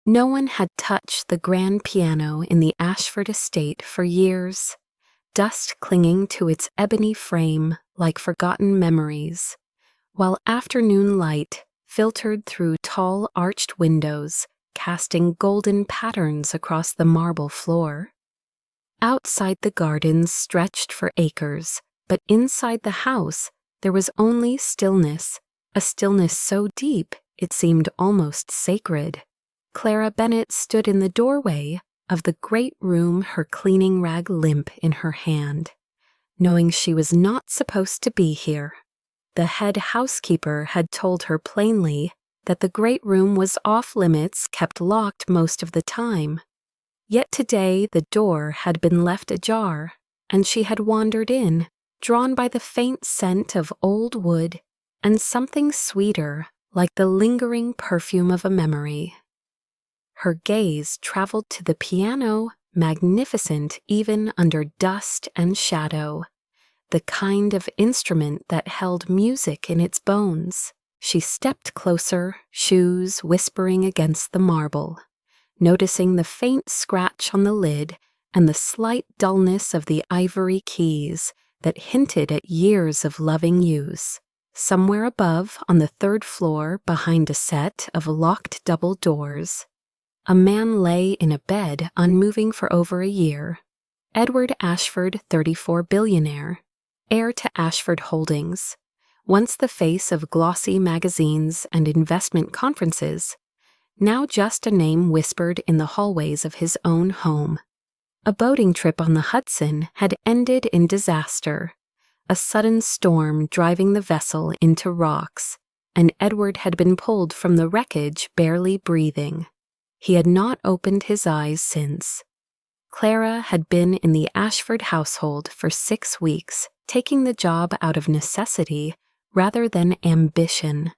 No one had touched the grand piano in the Ashford Estate for years, dust clinging to its ebony frame like forgotten memories, while afternoon light filtered through tall arched windows, casting golden patterns across the marble floor. Outside the gardens stretched for acres, but inside the house there was only stillness, a stillness so deep it seemed almost sacred. Clara Bennett stood in the doorway of the great room, her cleaning rag limp in her hand, knowing she was not supposed to be here. The head housekeeper had told her plainly that the great room was off limits, kept locked most of the time. Yet today the door had been left ajar, and she had wandered in, drawn by the faint scent of old wood and something sweeter, like the lingering perfume of a memory. Her gaze traveled to the piano, magnificent even under dust and shadow, the kind of instrument that held music in its bones. She stepped closer, shoes whispering against the marble, noticing the faint scratch on the lid and the slight dullness of the ivory keys that hinted at years of loving use. Somewhere above, on the third floor, behind a set of locked double doors, a man lay in a bed unmoving for over a year. Edward Ashford, 34 billionaire, heir to Ashford Holdings, once the face of glossy magazines and investment conferences, now just a name whispered in the hallways of his own home. A boating trip on the Hudson had ended in disaster, a sudden storm driving the vessel into rocks, and Edward had been pulled from the wreckage barely breathing. He had not opened his eyes since. Clara had been in the Ashford household for 6 weeks, taking the job out of necessity rather than ambition.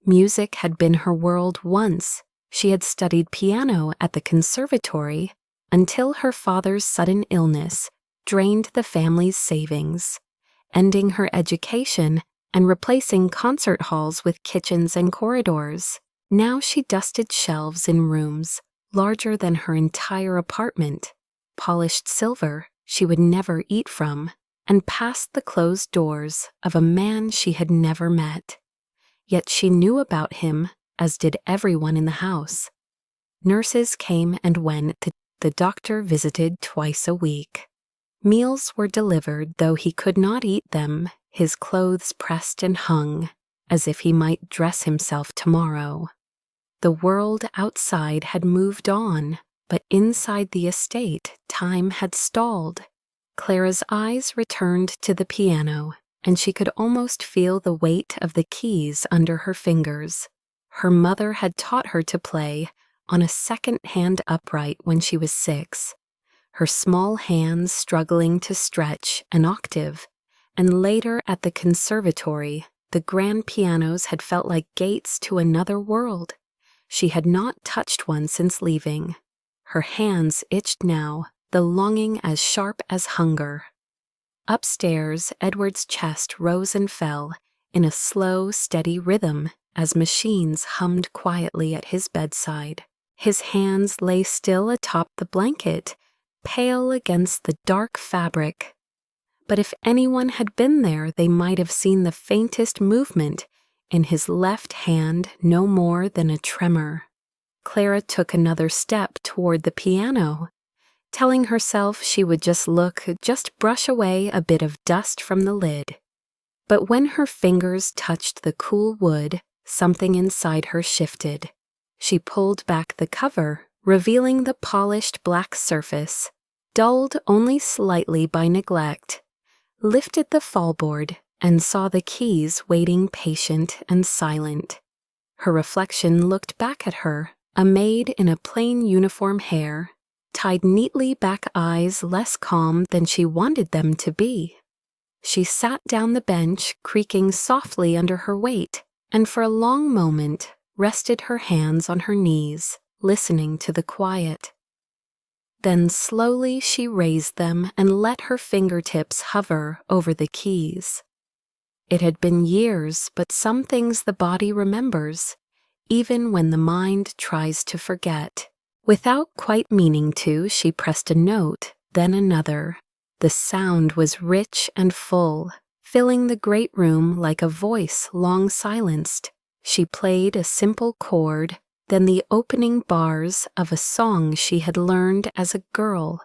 Music had been her world once. She had studied piano at the conservatory until her father's sudden illness drained the family's savings, ending her education and replacing concert halls with kitchens and corridors. Now she dusted shelves in rooms larger than her entire apartment, polished silver she would never eat from, and passed the closed doors of a man she had never met. Yet she knew about him, as did everyone in the house. Nurses came and went. The doctor visited twice a week. Meals were delivered, though he could not eat them, his clothes pressed and hung, as if he might dress himself tomorrow. The world outside had moved on, but inside the estate, time had stalled. Clara's eyes returned to the piano, and she could almost feel the weight of the keys under her fingers. Her mother had taught her to play on a second-hand upright when she was 6, her small hands struggling to stretch an octave, and later at the conservatory, the grand pianos had felt like gates to another world. She had not touched one since leaving. Her hands itched now, the longing as sharp as hunger. Upstairs, Edward's chest rose and fell in a slow, steady rhythm as machines hummed quietly at his bedside. His hands lay still atop the blanket, pale against the dark fabric. But if anyone had been there, they might have seen the faintest movement in his left hand, no more than a tremor. Clara took another step toward the piano, telling herself she would just brush away a bit of dust from the lid. But when her fingers touched the cool wood, something inside her shifted. She pulled back the cover, revealing the polished black surface, dulled only slightly by neglect, lifted the fallboard, and saw the keys waiting patient and silent. Her reflection looked back at her, a maid in a plain uniform hair, tied neatly back eyes less calm than she wanted them to be. She sat down the bench, creaking softly under her weight, and for a long moment rested her hands on her knees, listening to the quiet. Then slowly she raised them and let her fingertips hover over the keys. It had been years, but some things the body remembers, even when the mind tries to forget. Without quite meaning to, she pressed a note, then another. The sound was rich and full, filling the great room like a voice long silenced. She played a simple chord, then the opening bars of a song she had learned as a girl,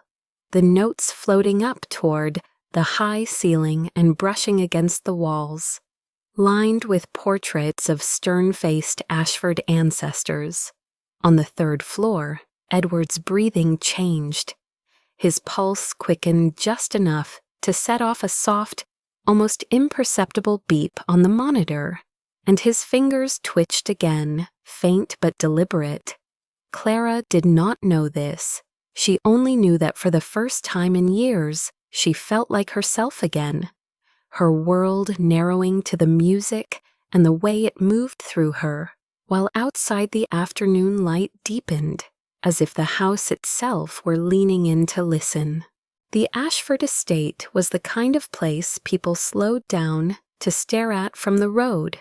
the notes floating up toward the high ceiling and brushing against the walls, lined with portraits of stern-faced Ashford ancestors. On the third floor, Edward's breathing changed. His pulse quickened just enough to set off a soft, almost imperceptible beep on the monitor, and his fingers twitched again, faint but deliberate. Clara did not know this. She only knew that for the first time in years, she felt like herself again, her world narrowing to the music and the way it moved through her, while outside the afternoon light deepened, as if the house itself were leaning in to listen. The Ashford Estate was the kind of place people slowed down to stare at from the road,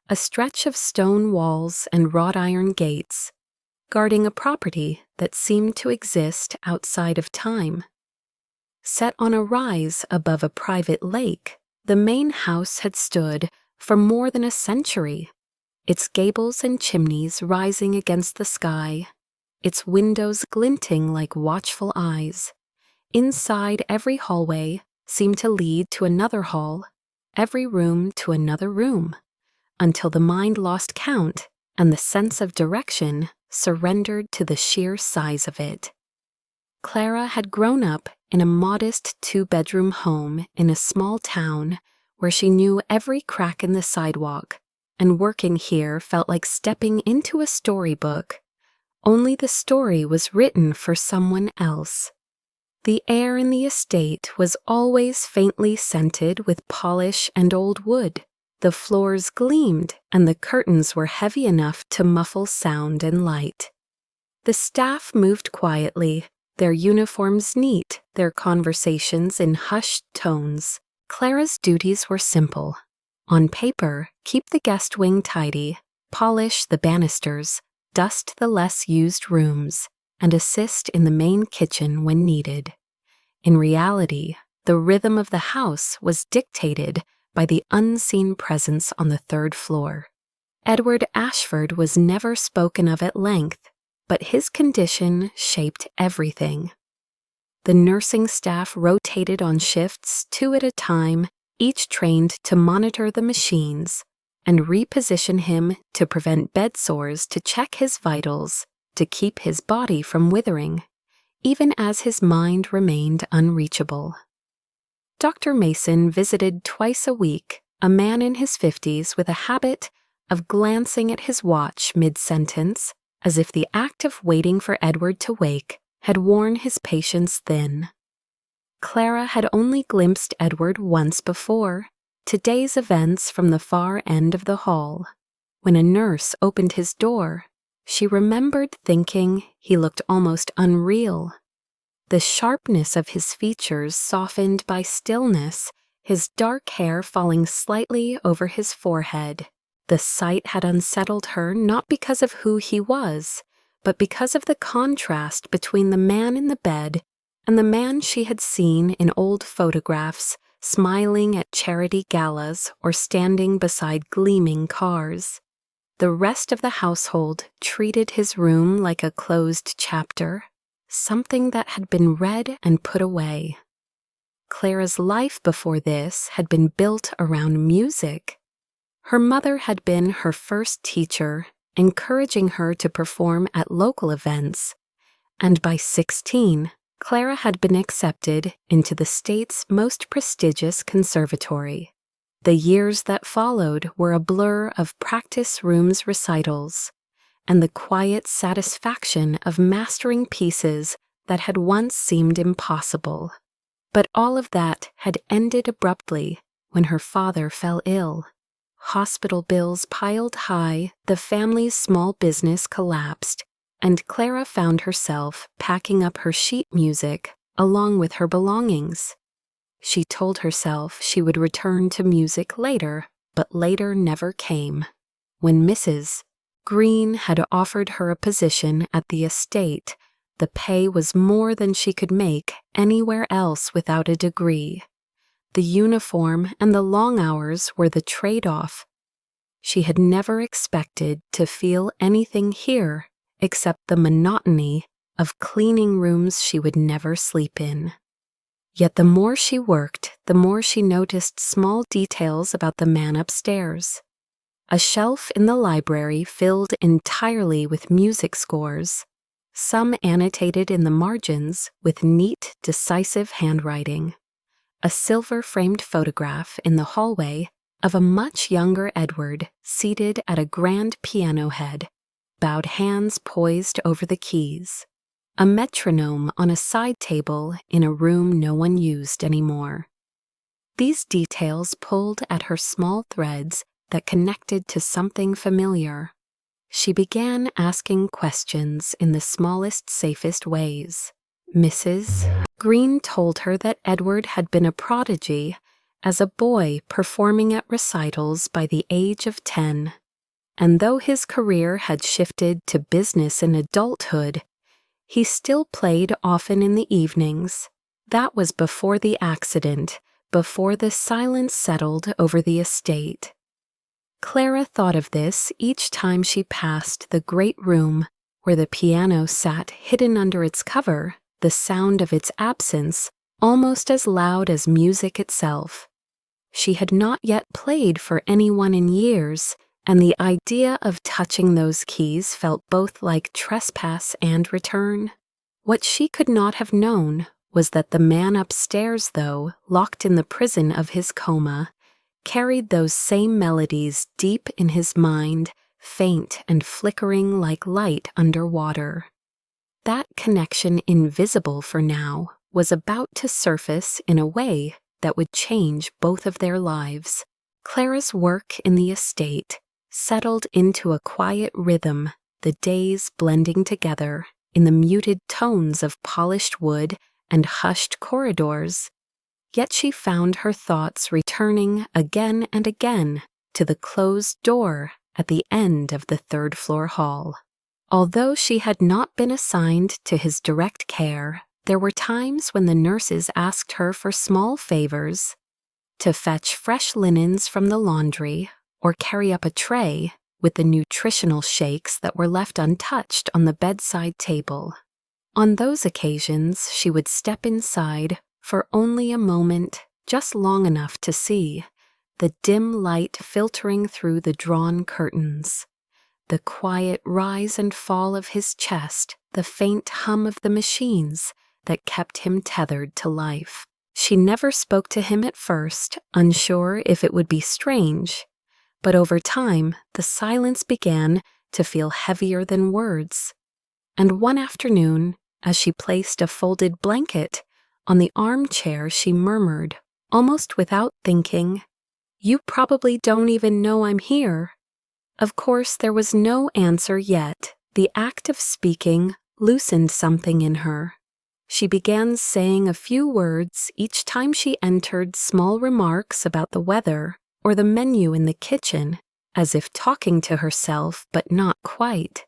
a stretch of stone walls and wrought iron gates, guarding a property that seemed to exist outside of time. Set on a rise above a private lake, the main house had stood for more than a century, its gables and chimneys rising against the sky, its windows glinting like watchful eyes. Inside, every hallway seemed to lead to another hall, every room to another room, until the mind lost count and the sense of direction surrendered to the sheer size of it. Clara had grown up in a modest two-bedroom home in a small town where she knew every crack in the sidewalk, and working here felt like stepping into a storybook, only the story was written for someone else. The air in the estate was always faintly scented with polish and old wood. The floors gleamed, and the curtains were heavy enough to muffle sound and light. The staff moved quietly, their uniforms neat, their conversations in hushed tones. Clara's duties were simple. On paper, keep the guest wing tidy, polish the banisters, dust the less used rooms, and assist in the main kitchen when needed. In reality, the rhythm of the house was dictated by the unseen presence on the third floor. Edward Ashford was never spoken of at length, but his condition shaped everything. The nursing staff rotated on shifts 2 at a time, each trained to monitor the machines, and reposition him to prevent bed sores, to check his vitals, to keep his body from withering, even as his mind remained unreachable. Dr. Mason visited twice a week, a man in his 50s with a habit of glancing at his watch mid-sentence, as if the act of waiting for Edward to wake had worn his patience thin. Clara had only glimpsed Edward once before, today's events from the far end of the hall. When a nurse opened his door, she remembered thinking he looked almost unreal. The sharpness of his features softened by stillness, his dark hair falling slightly over his forehead. The sight had unsettled her not because of who he was, but because of the contrast between the man in the bed and the man she had seen in old photographs, smiling at charity galas or standing beside gleaming cars. The rest of the household treated his room like a closed chapter, something that had been read and put away. Clara's life before this had been built around music. Her mother had been her first teacher, encouraging her to perform at local events, and by 16, Clara had been accepted into the state's most prestigious conservatory. The years that followed were a blur of practice rooms recitals, and the quiet satisfaction of mastering pieces that had once seemed impossible. But all of that had ended abruptly when her father fell ill. Hospital bills piled high, the family's small business collapsed, and Clara found herself packing up her sheet music along with her belongings. She told herself she would return to music later, but later never came. When Mrs. Green had offered her a position at the estate. The pay was more than she could make anywhere else without a degree. The uniform and the long hours were the trade-off. She had never expected to feel anything here except the monotony of cleaning rooms she would never sleep in. Yet the more she worked, the more she noticed small details about the man upstairs. A shelf in the library filled entirely with music scores, some annotated in the margins with neat, decisive handwriting. A silver-framed photograph in the hallway of a much younger Edward seated at a grand piano head, bowed hands poised over the keys. A metronome on a side table in a room no one used anymore. These details pulled at her small threads that connected to something familiar. She began asking questions in the smallest, safest ways. Mrs. Green told her that Edward had been a prodigy as a boy performing at recitals by the age of 10, and though his career had shifted to business in adulthood, he still played often in the evenings. That was before the accident, before the silence settled over the estate. Clara thought of this each time she passed the great room where the piano sat hidden under its cover, the sound of its absence almost as loud as music itself. She had not yet played for anyone in years, and the idea of touching those keys felt both like trespass and return. What she could not have known was that the man upstairs, though locked in the prison of his coma, carried those same melodies deep in his mind, faint and flickering like light under water. That connection, invisible for now, was about to surface in a way that would change both of their lives. Clara's work in the estate settled into a quiet rhythm, the days blending together in the muted tones of polished wood and hushed corridors. Yet she found her thoughts returning again and again to the closed door at the end of the third-floor hall. Although she had not been assigned to his direct care, there were times when the nurses asked her for small favors, to fetch fresh linens from the laundry or carry up a tray with the nutritional shakes that were left untouched on the bedside table. On those occasions, she would step inside for only a moment, just long enough to see the dim light filtering through the drawn curtains, the quiet rise and fall of his chest, the faint hum of the machines that kept him tethered to life. She never spoke to him at first, unsure if it would be strange, but over time the silence began to feel heavier than words. And one afternoon, as she placed a folded blanket on the armchair, she murmured, almost without thinking, "You probably don't even know I'm here." Of course, there was no answer yet. The act of speaking loosened something in her. She began saying a few words each time she entered, small remarks about the weather or the menu in the kitchen, as if talking to herself, but not quite.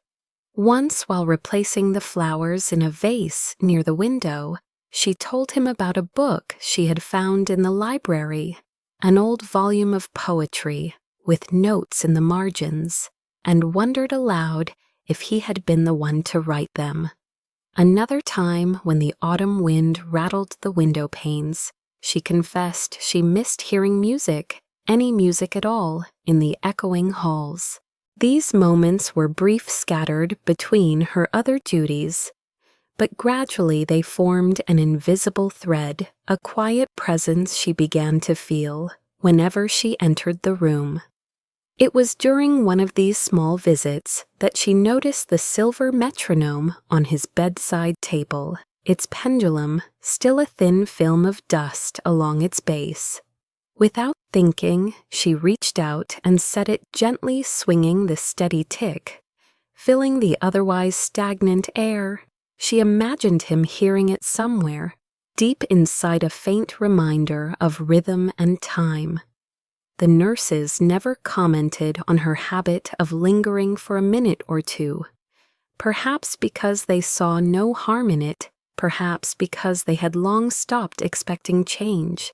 Once, while replacing the flowers in a vase near the window, she told him about a book she had found in the library, an old volume of poetry with notes in the margins, and wondered aloud if he had been the one to write them. Another time, when the autumn wind rattled the window panes, she confessed she missed hearing music, any music at all, in the echoing halls. These moments were brief, scattered between her other duties, but gradually they formed an invisible thread, a quiet presence she began to feel whenever she entered the room. It was during one of these small visits that she noticed the silver metronome on his bedside table, its pendulum still a thin film of dust along its base. Without thinking, she reached out and set it gently, swinging the steady tick, filling the otherwise stagnant air. She imagined him hearing it somewhere, deep inside, a faint reminder of rhythm and time. the nurses never commented on her habit of lingering for a minute or two, perhaps because they saw no harm in it, perhaps because they had long stopped expecting change.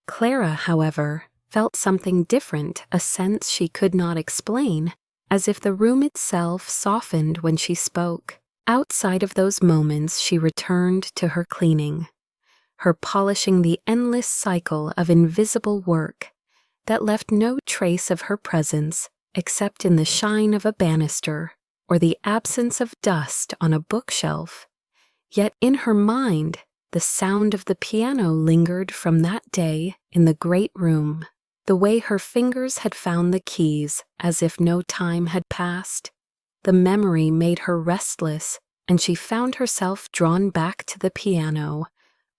Clara, however, felt something different, a sense she could not explain, as if the room itself softened when she spoke. Outside of those moments, she returned to her cleaning, her polishing the endless cycle of invisible work that left no trace of her presence except in the shine of a banister or the absence of dust on a bookshelf. Yet in her mind, the sound of the piano lingered from that day in the great room, the way her fingers had found the keys as if no time had passed. The memory made her restless, and she found herself drawn back to the piano,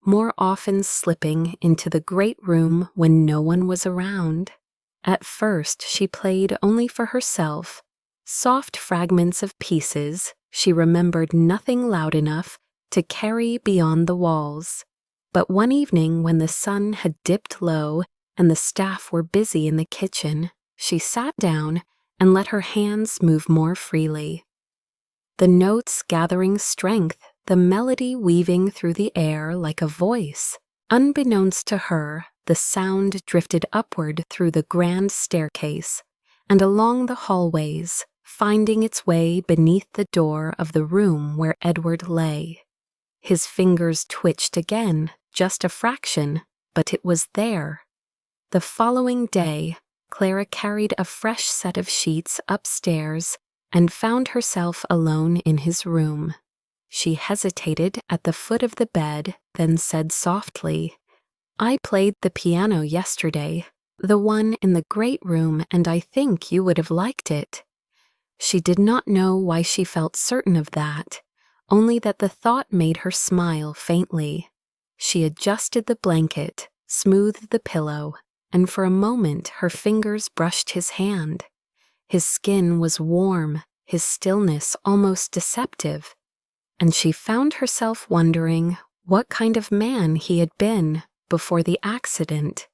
more often slipping into the great room when no one was around. At first, she played only for herself, soft fragments of pieces she remembered nothing loud enough to carry beyond the walls. But one evening when the sun had dipped low and the staff were busy in the kitchen, she sat down and let her hands move more freely. The notes gathering strength, the melody weaving through the air like a voice. Unbeknownst to her, the sound drifted upward through the grand staircase and along the hallways, finding its way beneath the door of the room where Edward lay. His fingers twitched again, just a fraction, but it was there. The following day, Clara carried a fresh set of sheets upstairs and found herself alone in his room. She hesitated at the foot of the bed, then said softly, "I played the piano yesterday, the one in the great room, and I think you would have liked it." She did not know why she felt certain of that, only that the thought made her smile faintly. She adjusted the blanket, smoothed the pillow, and for a moment her fingers brushed his hand. His skin was warm, his stillness almost deceptive, and she found herself wondering what kind of man he had been before the accident,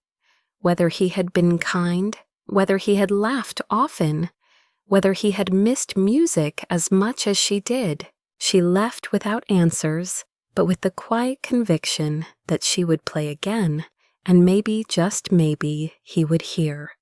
whether he had been kind, whether he had laughed often, whether he had missed music as much as she did. She left without answers, but with the quiet conviction that she would play again, and maybe, just maybe, he would hear.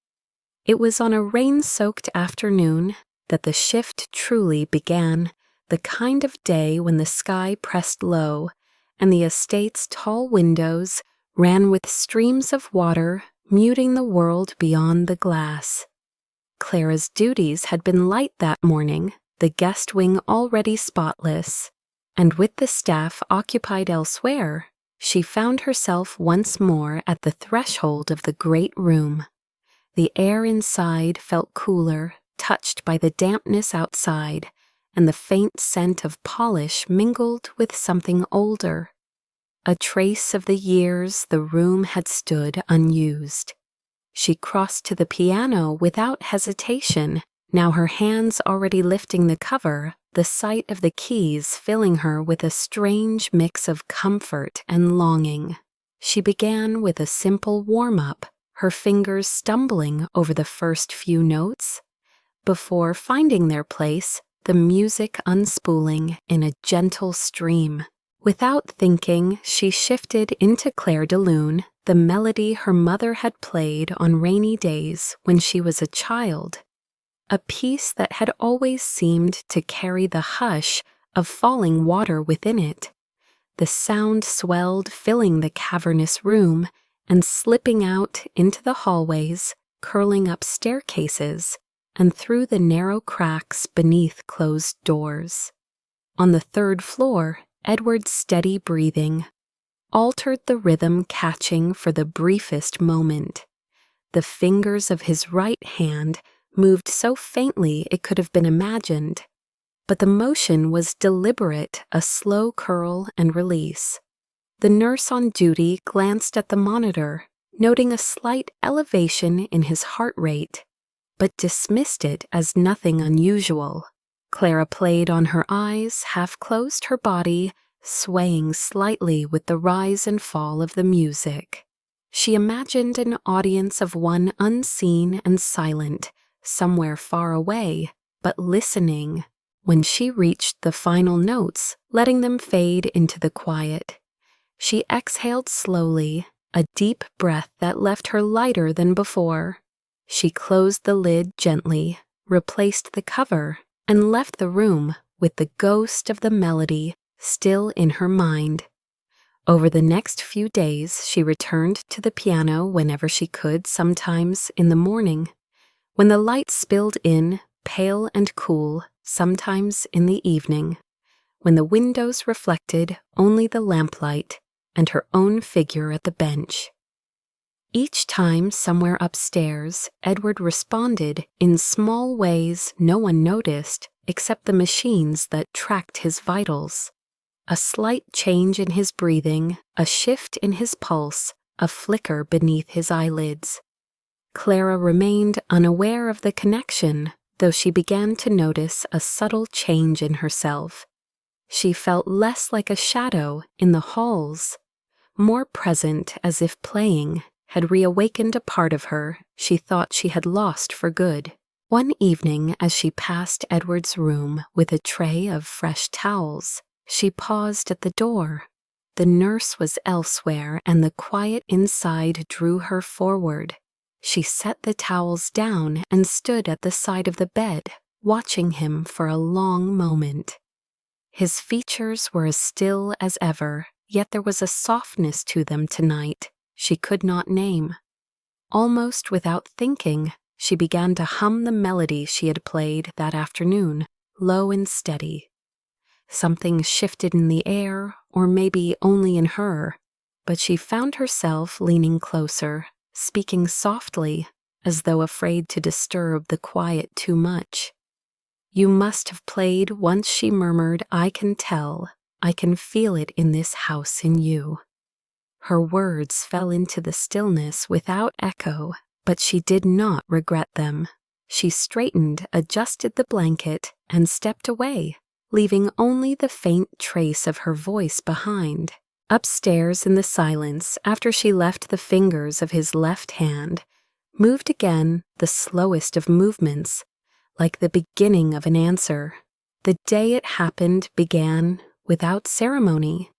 It was on a rain-soaked afternoon that the shift truly began, the kind of day when the sky pressed low, and the estate's tall windows ran with streams of water, muting the world beyond the glass. Clara's duties had been light that morning, the guest wing already spotless, and with the staff occupied elsewhere, she found herself once more at the threshold of the great room. The air inside felt cooler, touched by the dampness outside, and the faint scent of polish mingled with something older. A trace of the years the room had stood unused. She crossed to the piano without hesitation, now her hands already lifting the cover, the sight of the keys filling her with a strange mix of comfort and longing. She began with a simple warm-up, her fingers stumbling over the first few notes, before finding their place, the music unspooling in a gentle stream. Without thinking, she shifted into Clair de Lune, the melody her mother had played on rainy days when she was a child, a piece that had always seemed to carry the hush of falling water within it. The sound swelled, filling the cavernous room and slipping out into the hallways, curling up staircases, and through the narrow cracks beneath closed doors. On the third floor, Edward's steady breathing altered the rhythm, catching for the briefest moment. The fingers of his right hand moved so faintly it could have been imagined, but the motion was deliberate, a slow curl and release. The nurse on duty glanced at the monitor, noting a slight elevation in his heart rate, but dismissed it as nothing unusual. Clara played on her eyes, half closed her body, swaying slightly with the rise and fall of the music. She imagined an audience of one unseen and silent, somewhere far away, but listening. When she reached the final notes, letting them fade into the quiet, she exhaled slowly, a deep breath that left her lighter than before. She closed the lid gently, replaced the cover, and left the room with the ghost of the melody still in her mind. Over the next few days, she returned to the piano whenever she could, sometimes in the morning, when the light spilled in, pale and cool, sometimes in the evening, when the windows reflected only the lamplight and her own figure at the bench. Each time somewhere upstairs, Edward responded in small ways no one noticed except the machines that tracked his vitals. A slight change in his breathing, a shift in his pulse, a flicker beneath his eyelids. Clara remained unaware of the connection, though she began to notice a subtle change in herself. She felt less like a shadow in the halls, more present, as if playing had reawakened a part of her she thought she had lost for good. One evening, as she passed Edward's room with a tray of fresh towels, she paused at the door. The nurse was elsewhere, and the quiet inside drew her forward. She set the towels down and stood at the side of the bed, watching him for a long moment. His features were as still as ever, yet there was a softness to them tonight she could not name. Almost without thinking, she began to hum the melody she had played that afternoon, low and steady. Something shifted in the air, or maybe only in her, but she found herself leaning closer, speaking softly, as though afraid to disturb the quiet too much. "You must have played once," she murmured. "I can tell. I can feel it in this house in you." Her words fell into the stillness without echo, but she did not regret them. She straightened, adjusted the blanket, and stepped away, leaving only the faint trace of her voice behind. Upstairs in the silence, after she left the fingers of his left hand, moved again the slowest of movements, like the beginning of an answer. The day it happened began without ceremony.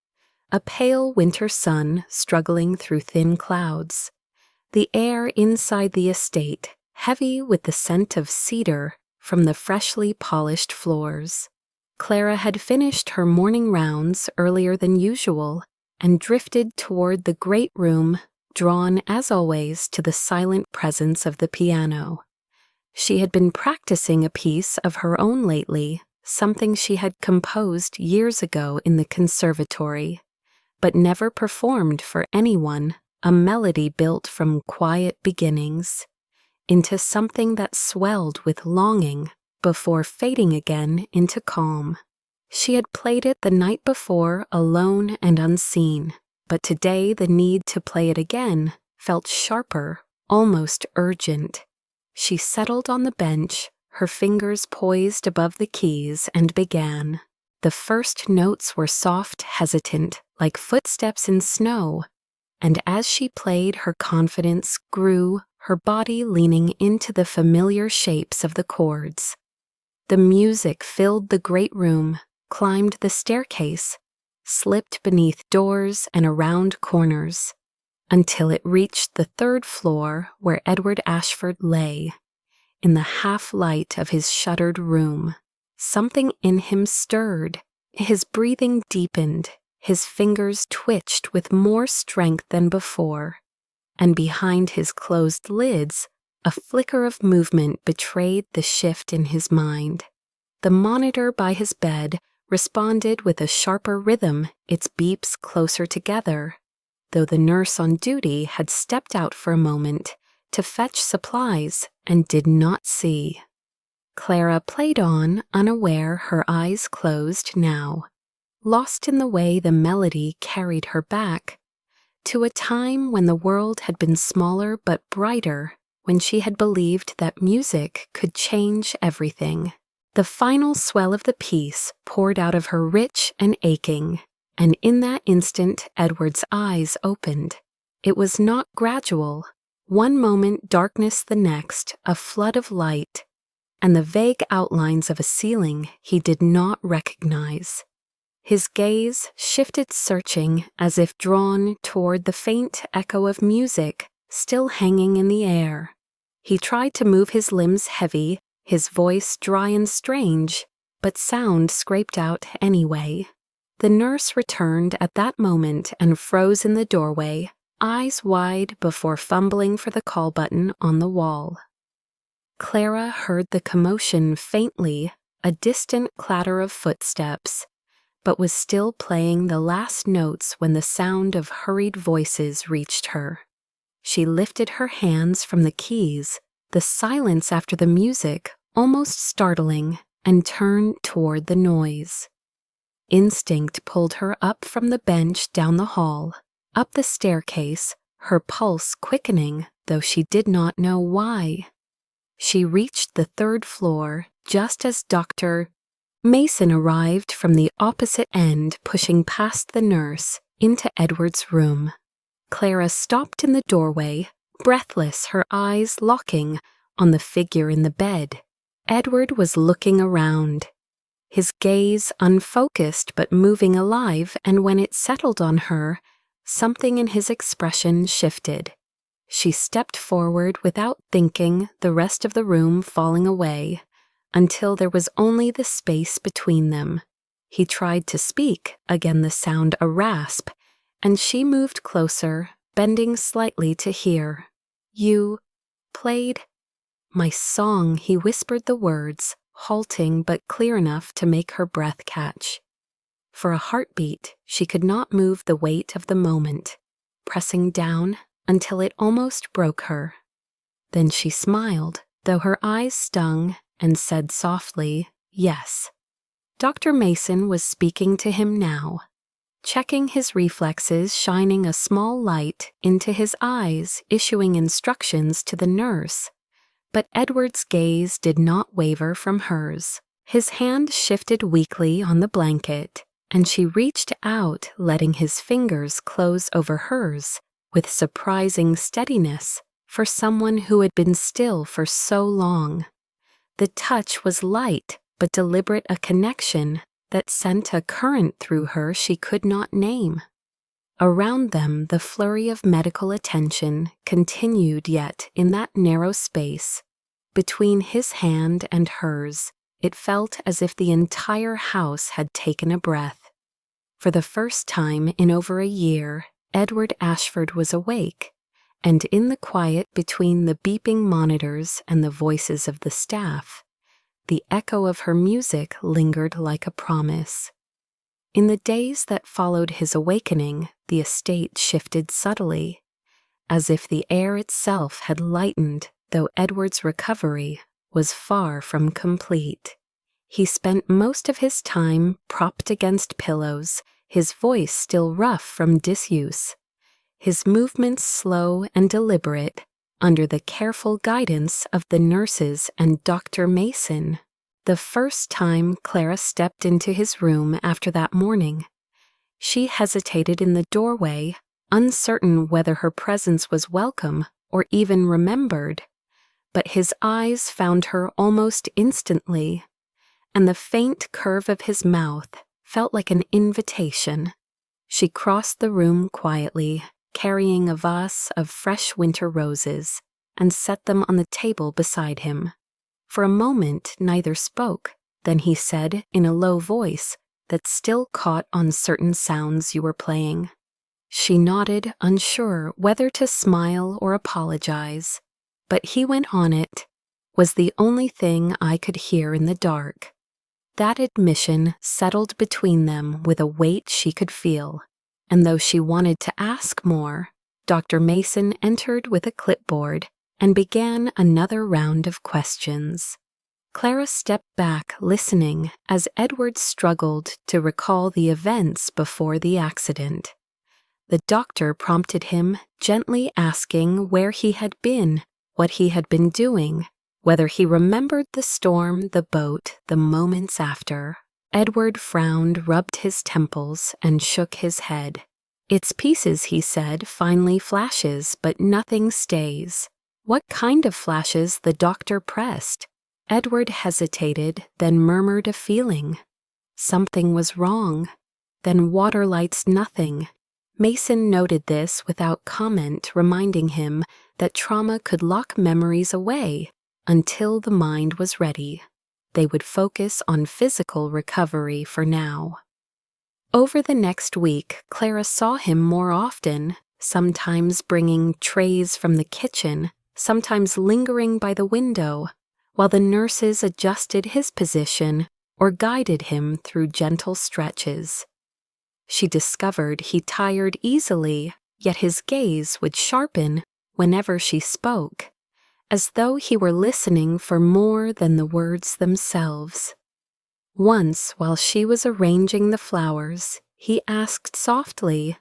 A pale winter sun struggling through thin clouds. The air inside the estate heavy with the scent of cedar from the freshly polished floors. Clara had finished her morning rounds earlier than usual and drifted toward the great room, drawn as always to the silent presence of the piano. She had been practicing a piece of her own lately, something she had composed years ago in the conservatory, but never performed for anyone, a melody built from quiet beginnings into something that swelled with longing before fading again into calm. She had played it the night before alone and unseen, but today the need to play it again felt sharper, almost urgent. She settled on the bench, her fingers poised above the keys, and began. The first notes were soft, hesitant, like footsteps in snow, and as she played, her confidence grew, her body leaning into the familiar shapes of the chords. The music filled the great room, climbed the staircase, slipped beneath doors and around corners, until it reached the third floor where Edward Ashford lay. In the half-light of his shuttered room, something in him stirred. His breathing deepened, his fingers twitched with more strength than before, and behind his closed lids, a flicker of movement betrayed the shift in his mind. The monitor by his bed responded with a sharper rhythm, its beeps closer together, though the nurse on duty had stepped out for a moment to fetch supplies and did not see. Clara played on, unaware, her eyes closed now, lost in the way the melody carried her back, to a time when the world had been smaller but brighter, when she had believed that music could change everything. The final swell of the piece poured out of her rich and aching, and in that instant Edward's eyes opened. it was not gradual. One moment darkness, the next a flood of light, and the vague outlines of a ceiling he did not recognize. His gaze shifted, searching, as if drawn toward the faint echo of music still hanging in the air. He tried to move his limbs heavy, his voice dry and strange, but sound scraped out anyway. The nurse returned at that moment and froze in the doorway, eyes wide before fumbling for the call button on the wall. Clara heard the commotion faintly, a distant clatter of footsteps, but was still playing the last notes when the sound of hurried voices reached her. She lifted her hands from the keys, the silence after the music almost startling, and turned toward the noise. Instinct pulled her up from the bench, down the hall, up the staircase, her pulse quickening, though she did not know why. She reached the 3rd floor just as Dr. Mason arrived from the opposite end, pushing past the nurse into Edward's room. Clara stopped in the doorway, breathless, her eyes locking on the figure in the bed. Edward was looking around, his gaze unfocused but moving alive, and when it settled on her, something in his expression shifted. She stepped forward without thinking, the rest of the room falling away, until there was only the space between them. He tried to speak, again the sound a rasp, and she moved closer, bending slightly to hear. "You played my song," he whispered the words, halting but clear enough to make her breath catch. For a heartbeat, she could not move the weight of the moment, pressing down until it almost broke her. Then she smiled, though her eyes stung, and said softly, "Yes." Dr. Mason was speaking to him now, checking his reflexes, shining a small light into his eyes, issuing instructions to the nurse. But Edward's gaze did not waver from hers. His hand shifted weakly on the blanket, and she reached out, letting his fingers close over hers with surprising steadiness for someone who had been still for so long. The touch was light but deliberate, a connection that sent a current through her she could not name. Around them, the flurry of medical attention continued, yet in that narrow space between his hand and hers, it felt as if the entire house had taken a breath. For the first time in over a year, Edward Ashford was awake, and in the quiet between the beeping monitors and the voices of the staff, the echo of her music lingered like a promise. In the days that followed his awakening, the estate shifted subtly, as if the air itself had lightened, though Edward's recovery was far from complete. He spent most of his time propped against pillows, his voice still rough from disuse, his movements slow and deliberate, under the careful guidance of the nurses and Dr. Mason. The first time Clara stepped into his room after that morning, she hesitated in the doorway, uncertain whether her presence was welcome or even remembered. But his eyes found her almost instantly, and the faint curve of his mouth felt like an invitation. She crossed the room quietly, carrying a vase of fresh winter roses, and set them on the table beside him. For a moment neither spoke, then he said in a low voice that still caught on certain sounds you were playing. She nodded, unsure whether to smile or apologize, but he went on. It was the only thing I could hear in the dark. That admission settled between them with a weight she could feel, and though she wanted to ask more, Dr. Mason entered with a clipboard and began another round of questions. Clara stepped back, listening, as Edward struggled to recall the events before the accident. The doctor prompted him, gently asking where he had been, what he had been doing, whether he remembered the storm, the boat, the moments after. Edward frowned, rubbed his temples, and shook his head. Its pieces, he said, finally flashes, but nothing stays. What kind of flashes the doctor pressed? Edward hesitated, then murmured a feeling. Something was wrong. Then water lights nothing. Mason noted this without comment, reminding him that trauma could lock memories away until the mind was ready. They would focus on physical recovery for now. Over the next week, Clara saw him more often, sometimes bringing trays from the kitchen, sometimes lingering by the window, while the nurses adjusted his position or guided him through gentle stretches. She discovered he tired easily, yet his gaze would sharpen whenever she spoke, as though he were listening for more than the words themselves. Once, while she was arranging the flowers, he asked softly,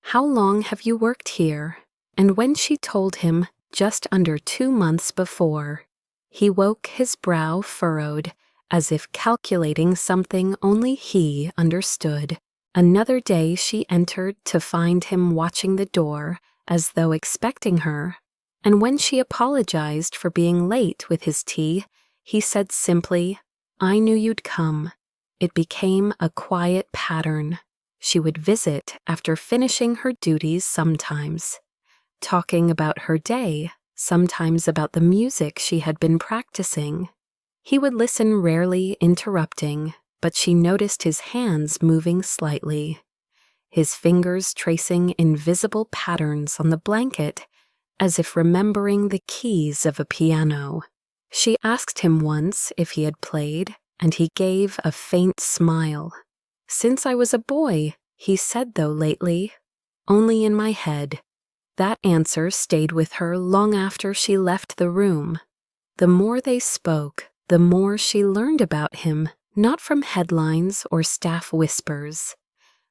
"How long have you worked here?" And when she told him just under 2 months before, he woke, his brow furrowed, as if calculating something only he understood. Another day she entered to find him watching the door, as though expecting her, and when she apologized for being late with his tea, he said simply, "I knew you'd come." It became a quiet pattern. She would visit after finishing her duties sometimes, talking about her day, sometimes about the music she had been practicing. He would listen, rarely interrupting, but she noticed his hands moving slightly, his fingers tracing invisible patterns on the blanket, as if remembering the keys of a piano. She asked him once if he had played, and he gave a faint smile. "Since I was a boy," he said, though lately, "only in my head." That answer stayed with her long after she left the room. The more they spoke, the more she learned about him, not from headlines or staff whispers,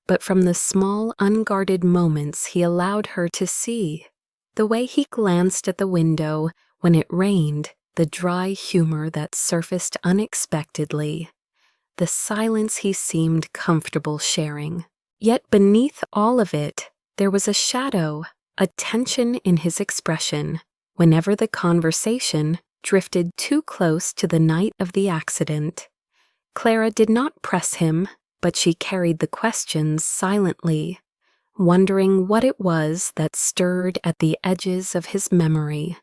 but from the small, unguarded moments he allowed her to see. The way he glanced at the window when it rained, the dry humor that surfaced unexpectedly, the silence he seemed comfortable sharing. Yet beneath all of it, there was a shadow, a tension in his expression, whenever the conversation drifted too close to the night of the accident. Clara did not press him, but she carried the questions silently, wondering what it was that stirred at the edges of his memory.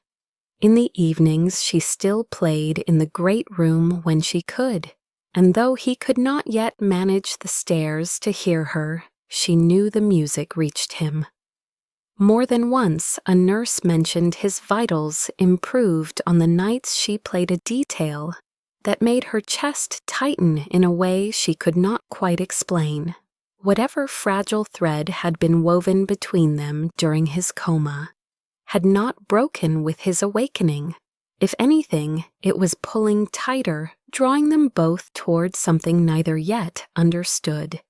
In the evenings, she still played in the great room when she could, and though he could not yet manage the stairs to hear her, she knew the music reached him. More than once, a nurse mentioned his vitals improved on the nights she played a detail that made her chest tighten in a way she could not quite explain. Whatever fragile thread had been woven between them during his coma had not broken with his awakening. If anything, it was pulling tighter, drawing them both toward something neither yet understood.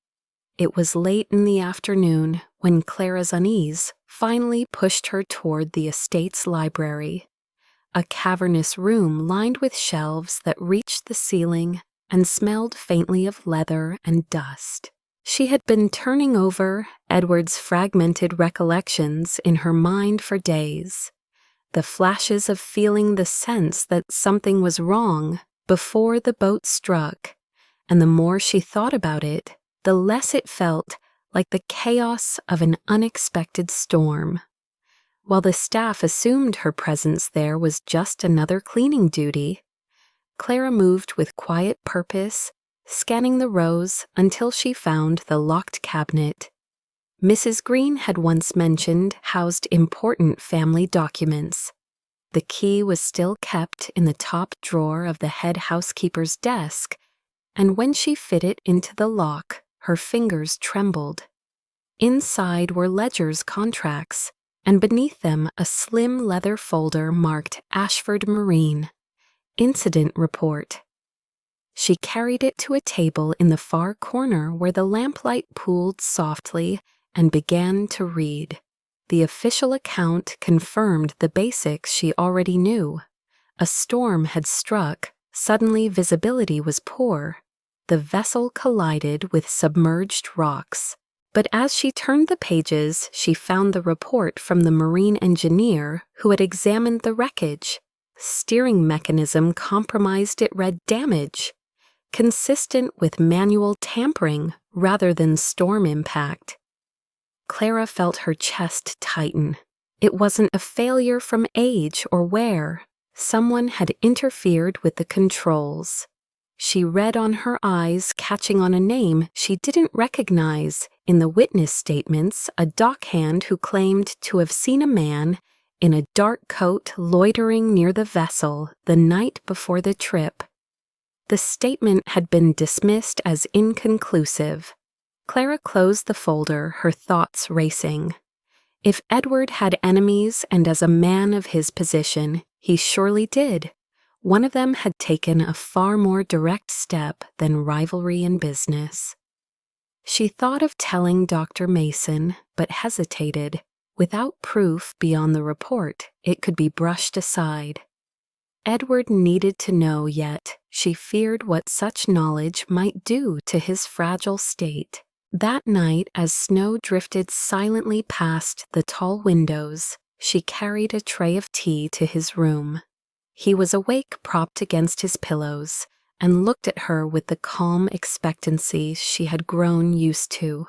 It was late in the afternoon when Clara's unease finally pushed her toward the estate's library, a cavernous room lined with shelves that reached the ceiling and smelled faintly of leather and dust. She had been turning over Edward's fragmented recollections in her mind for days, the flashes of feeling the sense that something was wrong before the boat struck, and the more she thought about it, the less it felt like the chaos of an unexpected storm. While the staff assumed her presence there was just another cleaning duty, Clara moved with quiet purpose, scanning the rows until she found the locked cabinet Mrs. Green had once mentioned housed important family documents. The key was still kept in the top drawer of the head housekeeper's desk, and when she fit it into the lock, her fingers trembled. Inside were ledger's contracts, and beneath them a slim leather folder marked Ashford Marine, Incident Report. She carried it to a table in the far corner where the lamplight pooled softly and began to read. The official account confirmed the basics she already knew. A storm had struck, suddenly visibility was poor. The vessel collided with submerged rocks, But as she turned the pages, she found the report from the marine engineer who had examined the wreckage. Steering mechanism compromised, it read damage, consistent with manual tampering rather than storm impact. Clara felt her chest tighten. It wasn't a failure from age or wear. Someone had interfered with the controls. She read on her eyes, catching on a name she didn't recognize in the witness statements, a dockhand who claimed to have seen a man in a dark coat loitering near the vessel the night before the trip. The statement had been dismissed as inconclusive. Clara closed the folder, her thoughts racing. If Edward had enemies, and as a man of his position, he surely did, one of them had taken a far more direct step than rivalry in business. She thought of telling Dr. Mason, but hesitated. Without proof beyond the report, it could be brushed aside. Edward needed to know, yet she feared what such knowledge might do to his fragile state. That night, as snow drifted silently past the tall windows, she carried a tray of tea to his room. He was awake, propped against his pillows, and looked at her with the calm expectancy she had grown used to.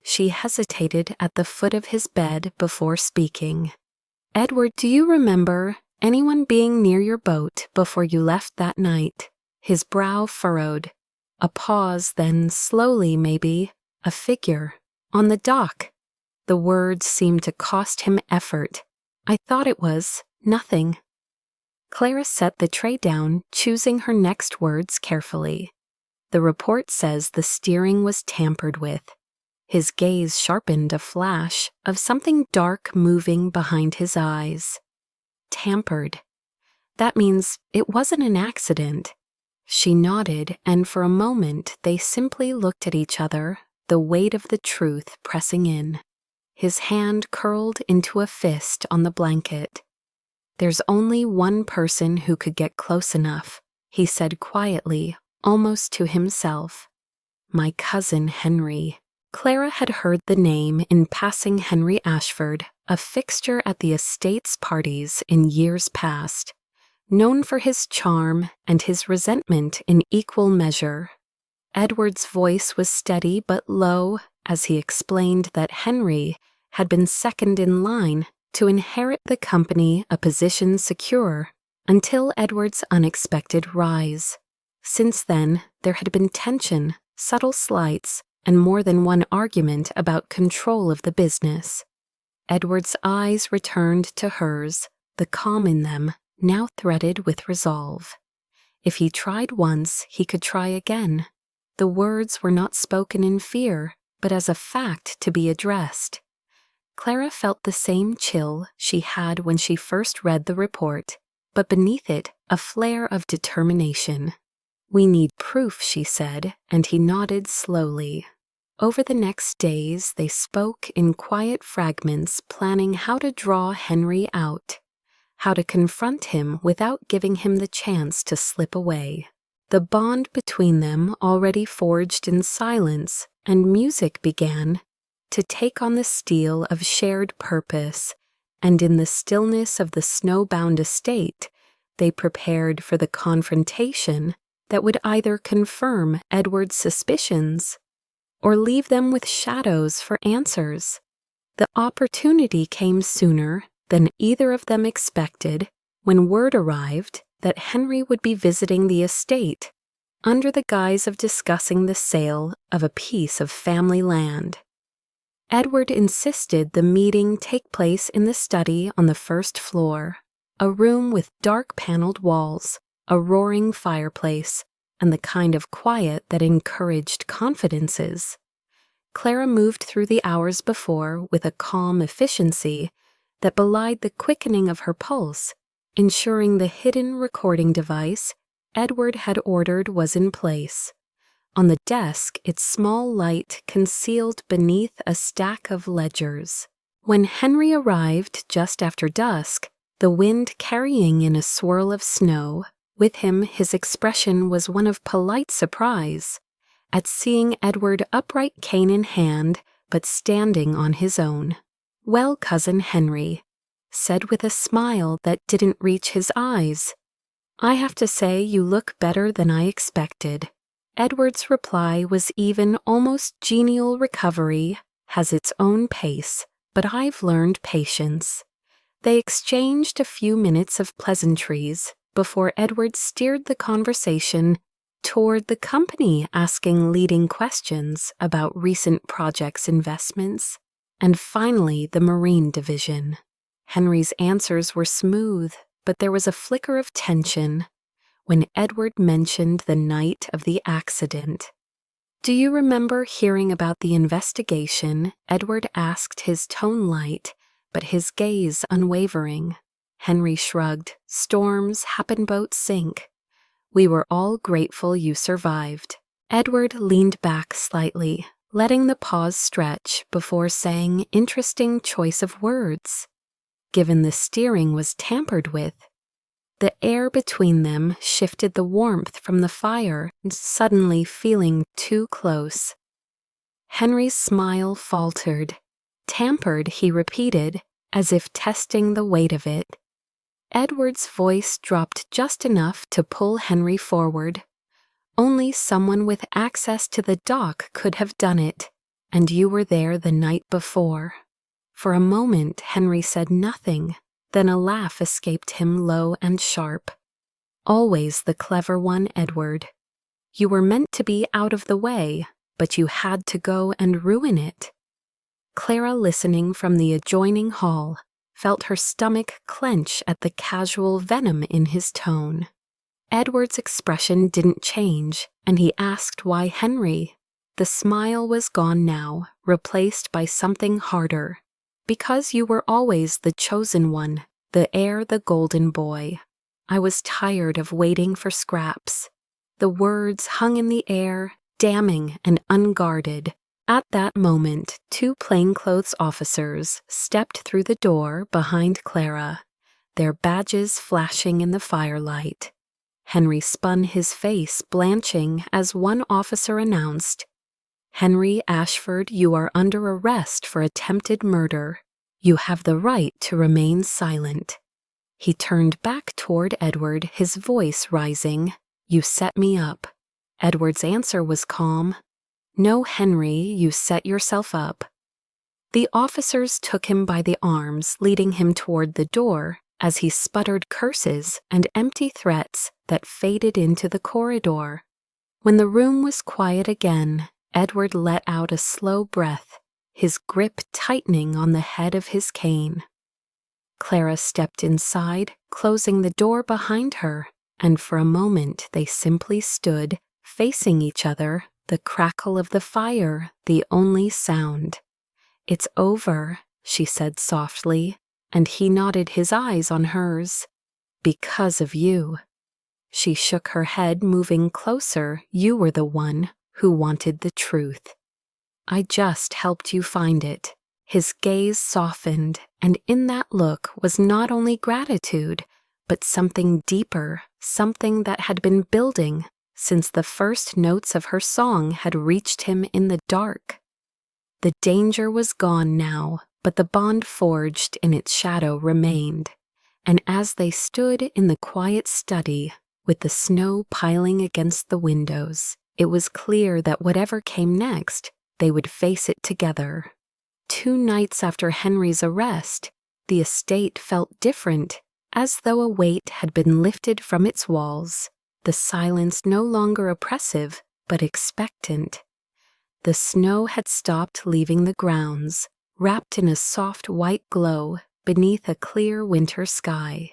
She hesitated at the foot of his bed before speaking. "Edward, do you remember anyone being near your boat before you left that night?" His brow furrowed. A pause, then slowly, maybe, a figure. "On the dock." The words seemed to cost him effort. "I thought it was nothing." Clara set the tray down, choosing her next words carefully. "The report says the steering was tampered with." His gaze sharpened, a flash of something dark moving behind his eyes. Tampered. That means it wasn't an accident. She nodded, and for a moment they simply looked at each other, the weight of the truth pressing in. His hand curled into a fist on the blanket. "There's only one person who could get close enough," he said quietly, almost to himself. "My cousin Henry." Clara had heard the name in passing. Henry Ashford, a fixture at the estate's parties in years past, known for his charm and his resentment in equal measure. Edward's voice was steady but low as he explained that Henry had been second in line to inherit the company, a position secure until Edward's unexpected rise. Since then, there had been tension, subtle slights, and more than one argument about control of the business. Edward's eyes returned to hers, the calm in them now threaded with resolve. If he tried once, he could try again. The words were not spoken in fear, but as a fact to be addressed. Clara felt the same chill she had when she first read the report, but beneath it, a flare of determination. "We need proof," she said, and he nodded slowly. Over the next days, they spoke in quiet fragments, planning how to draw Henry out, how to confront him without giving him the chance to slip away. The bond between them already forged in silence, and music began to take on the steel of shared purpose, and in the stillness of the snowbound estate, they prepared for the confrontation that would either confirm Edward's suspicions or leave them with shadows for answers. The opportunity came sooner than either of them expected when word arrived that Henry would be visiting the estate under the guise of discussing the sale of a piece of family land. Edward insisted the meeting take place in the study on the first floor, a room with dark paneled walls, a roaring fireplace, and the kind of quiet that encouraged confidences. Clara moved through the hours before with a calm efficiency that belied the quickening of her pulse, ensuring the hidden recording device Edward had ordered was in place. On the desk, its small light concealed beneath a stack of ledgers. When Henry arrived just after dusk, the wind carrying in a swirl of snow, with him his expression was one of polite surprise at seeing Edward, upright cane in hand, but standing on his own. "Well, Cousin Henry," said with a smile that didn't reach his eyes, "I have to say you look better than I expected." Edward's reply was even almost genial. "Recovery has its own pace, but I've learned patience." They exchanged a few minutes of pleasantries before Edward steered the conversation toward the company, asking leading questions about recent projects, investments, and finally the marine division. Henry's answers were smooth, but there was a flicker of tension when Edward mentioned the night of the accident. "Do you remember hearing about the investigation?" Edward asked, his tone light, but his gaze unwavering. Henry shrugged. "Storms happen, boats sink. We were all grateful you survived." Edward leaned back slightly, letting the pause stretch before saying, "Interesting choice of words, given the steering was tampered with." The air between them shifted, the warmth from the fire suddenly feeling too close. Henry's smile faltered. "Tampered," he repeated, as if testing the weight of it. Edward's voice dropped just enough to pull Henry forward. "Only someone with access to the dock could have done it, and you were there the night before." For a moment Henry said nothing, then a laugh escaped him, low and sharp. "Always the clever one, Edward. You were meant to be out of the way, but you had to go and ruin it." Clara, listening from the adjoining hall, felt her stomach clench at the casual venom in his tone. Edward's expression didn't change, and he asked why Henry. The smile was gone now, replaced by something harder. "Because you were always the chosen one, the heir, the golden boy. I was tired of waiting for scraps." The words hung in the air, damning and unguarded. At that moment, two plainclothes officers stepped through the door behind Clara, their badges flashing in the firelight. Henry spun, his face blanching as one officer announced, "Henry Ashford, you are under arrest for attempted murder. You have the right to remain silent." He turned back toward Edward, his voice rising. "You set me up." Edward's answer was calm. "No, Henry, you set yourself up." The officers took him by the arms, leading him toward the door as he sputtered curses and empty threats that faded into the corridor. When the room was quiet again, Edward let out a slow breath, his grip tightening on the head of his cane. Clara stepped inside, closing the door behind her, and for a moment they simply stood, facing each other, the crackle of the fire the only sound. "It's over," she said softly, and he nodded, his eyes on hers. "Because of you." She shook her head, moving closer. "You were the one who wanted the truth. I just helped you find it." His gaze softened, and in that look was not only gratitude, but something deeper, something that had been building since the first notes of her song had reached him in the dark. The danger was gone now, but the bond forged in its shadow remained, and as they stood in the quiet study, with the snow piling against the windows, it was clear that whatever came next, they would face it together. 2 nights after Henry's arrest, the estate felt different, as though a weight had been lifted from its walls. The silence no longer oppressive, but expectant. The snow had stopped leaving the grounds, wrapped in a soft white glow beneath a clear winter sky.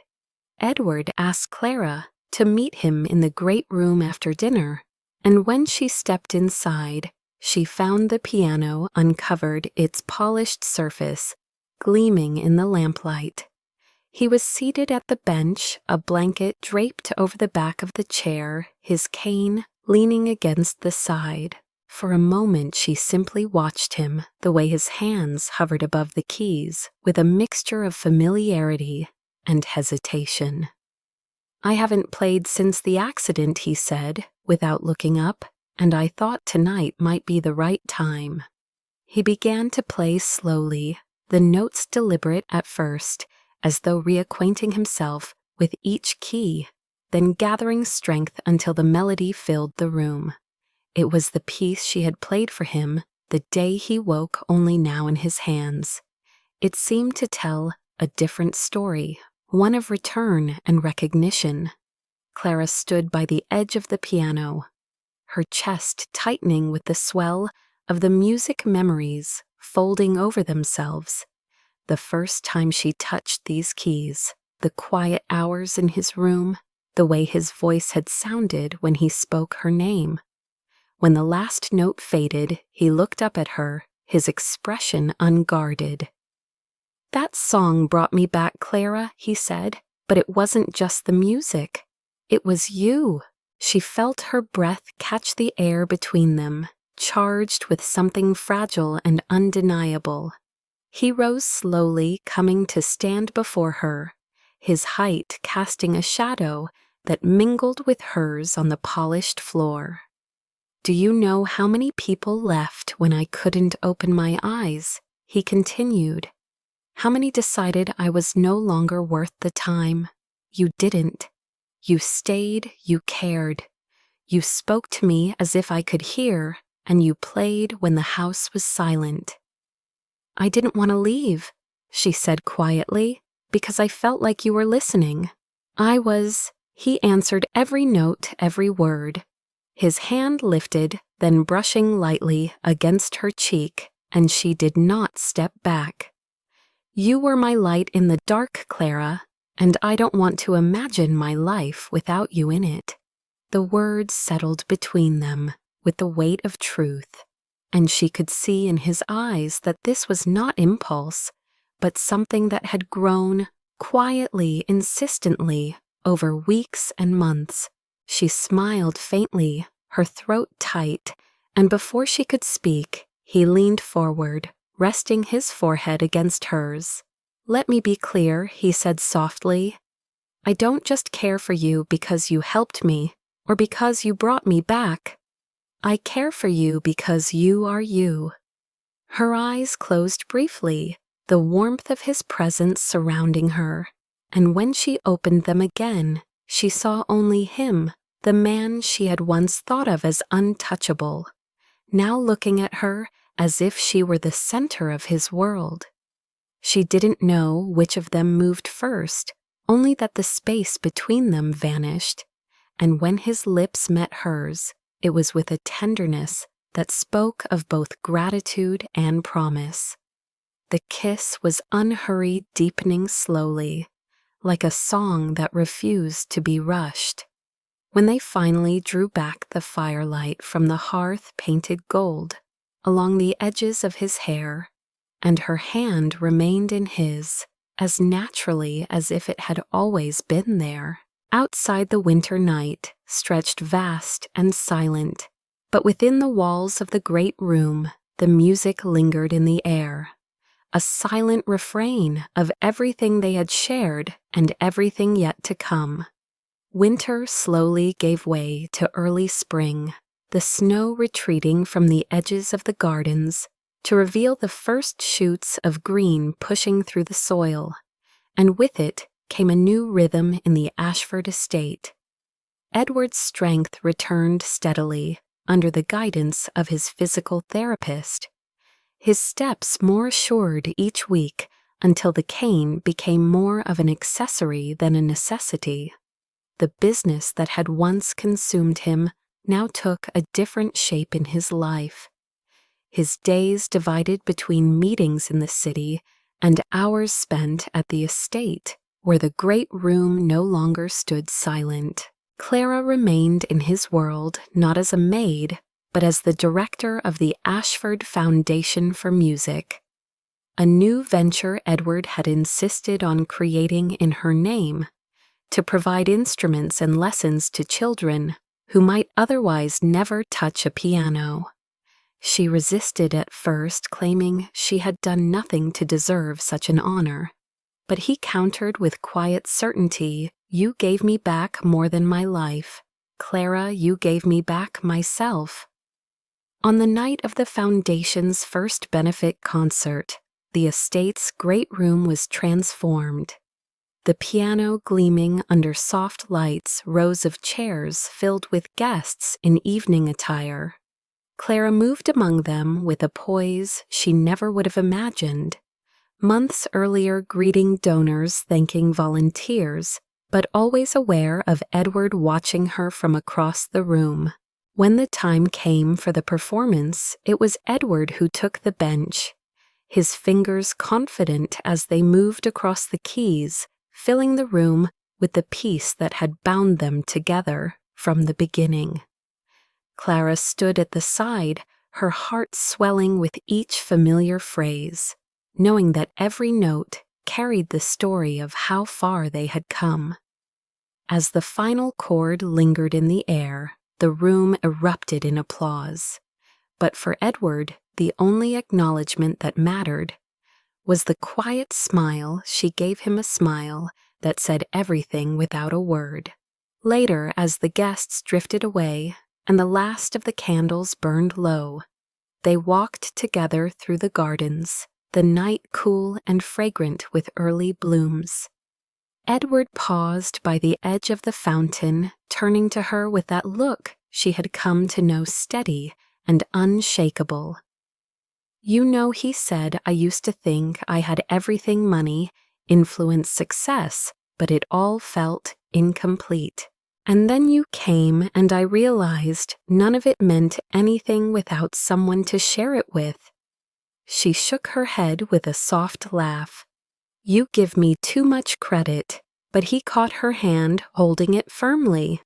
Edward asked Clara to meet him in the great room after dinner, and when she stepped inside, she found the piano uncovered, its polished surface gleaming in the lamplight. He was seated at the bench, a blanket draped over the back of the chair, his cane leaning against the side. For a moment she simply watched him, the way his hands hovered above the keys, with a mixture of familiarity and hesitation. "I haven't played since the accident," he said, without looking up, "and I thought tonight might be the right time." He began to play slowly, the notes deliberate at first, as though reacquainting himself with each key, then gathering strength until the melody filled the room. It was the piece she had played for him the day he woke only now in his hands. It seemed to tell a different story, one of return and recognition. Clara stood by the edge of the piano, her chest tightening with the swell of the music memories folding over themselves. The first time she touched these keys, the quiet hours in his room, the way his voice had sounded when he spoke her name. When the last note faded, he looked up at her, his expression unguarded. "That song brought me back, Clara," he said, "but it wasn't just the music. It was you." She felt her breath catch the air between them, charged with something fragile and undeniable. He rose slowly, coming to stand before her, his height casting a shadow that mingled with hers on the polished floor. "Do you know how many people left when I couldn't open my eyes?" he continued. "How many decided I was no longer worth the time? You didn't. You stayed, you cared. You spoke to me as if I could hear, and you played when the house was silent." "I didn't want to leave," she said quietly, "because I felt like you were listening." He answered every note, every word. His hand lifted, then brushing lightly against her cheek, and she did not step back. "You were my light in the dark, Clara, and I don't want to imagine my life without you in it." The words settled between them with the weight of truth, and she could see in his eyes that this was not impulse, but something that had grown quietly, insistently, over weeks and months. She smiled faintly, her throat tight, and before she could speak, he leaned forward, resting his forehead against hers. "Let me be clear," he said softly. "I don't just care for you because you helped me, or because you brought me back. I care for you because you are you." Her eyes closed briefly, the warmth of his presence surrounding her, and when she opened them again, she saw only him, the man she had once thought of as untouchable, now looking at her as if she were the center of his world. She didn't know which of them moved first, only that the space between them vanished, and when his lips met hers, it was with a tenderness that spoke of both gratitude and promise. The kiss was unhurried, deepening slowly, like a song that refused to be rushed. When they finally drew back the firelight from the hearth painted gold along the edges of his hair, and her hand remained in his, as naturally as if it had always been there, outside the winter night stretched vast and silent, but within the walls of the great room the music lingered in the air, a silent refrain of everything they had shared and everything yet to come. Winter slowly gave way to early spring, the snow retreating from the edges of the gardens to reveal the first shoots of green pushing through the soil, and with it came a new rhythm in the Ashford Estate. Edward's strength returned steadily under the guidance of his physical therapist, his steps more assured each week until the cane became more of an accessory than a necessity. The business that had once consumed him now took a different shape in his life. His days divided between meetings in the city and hours spent at the estate, where the great room no longer stood silent. Clara remained in his world not as a maid, but as the director of the Ashford Foundation for Music, a new venture Edward had insisted on creating in her name to provide instruments and lessons to children who might otherwise never touch a piano. She resisted at first, claiming she had done nothing to deserve such an honor, but he countered with quiet certainty, "You gave me back more than my life. Clara, you gave me back myself." On the night of the Foundation's first benefit concert, the estate's great room was transformed. The piano gleaming under soft lights, rows of chairs filled with guests in evening attire. Clara moved among them with a poise she never would have imagined. Months earlier, greeting donors, thanking volunteers, but always aware of Edward watching her from across the room. When the time came for the performance, it was Edward who took the bench, his fingers confident as they moved across the keys, filling the room with the peace that had bound them together from the beginning. Clara stood at the side, her heart swelling with each familiar phrase, knowing that every note carried the story of how far they had come. As the final chord lingered in the air, the room erupted in applause. But for Edward, the only acknowledgement that mattered was the quiet smile she gave him, a smile that said everything without a word. Later, as the guests drifted away and the last of the candles burned low, they walked together through the gardens, the night cool and fragrant with early blooms. Edward paused by the edge of the fountain, turning to her with that look she had come to know steady and unshakable. "You know," he said, "I used to think I had everything: money, influence, success, but it all felt incomplete. And then you came, and I realized none of it meant anything without someone to share it with." She shook her head with a soft laugh. "You give me too much credit," but he caught her hand, holding it firmly.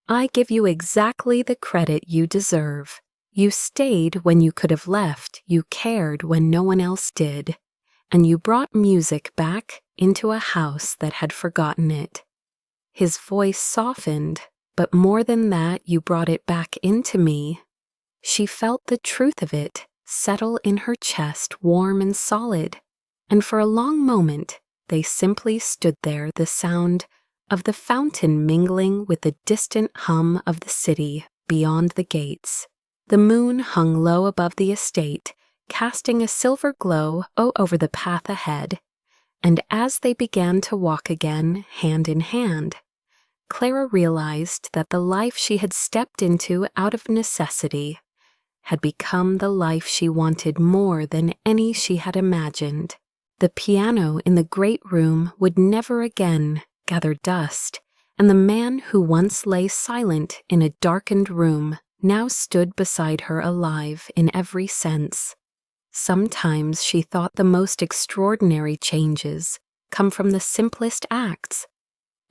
"I give you exactly the credit you deserve. You stayed when you could have left, you cared when no one else did, and you brought music back into a house that had forgotten it." His voice softened, "But more than that, you brought it back into me." She felt the truth of it settle in her chest, warm and solid, and for a long moment they simply stood there, the sound of the fountain mingling with the distant hum of the city beyond the gates. The moon hung low above the estate, casting a silver glow over the path ahead, and as they began to walk again, hand in hand, Clara realized that the life she had stepped into out of necessity had become the life she wanted more than any she had imagined. The piano in the great room would never again gather dust, and the man who once lay silent in a darkened room now stood beside her, alive in every sense. Sometimes she thought the most extraordinary changes come from the simplest acts.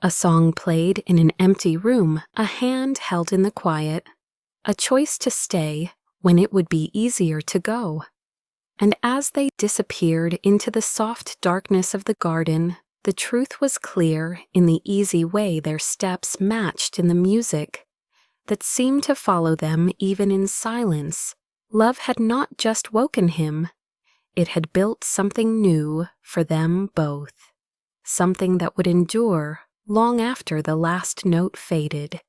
A song played in an empty room, a hand held in the quiet, a choice to stay when it would be easier to go. And as they disappeared into the soft darkness of the garden, the truth was clear in the easy way their steps matched in the music that seemed to follow them even in silence. Love had not just woken him, it had built something new for them both, something that would endure long after the last note faded.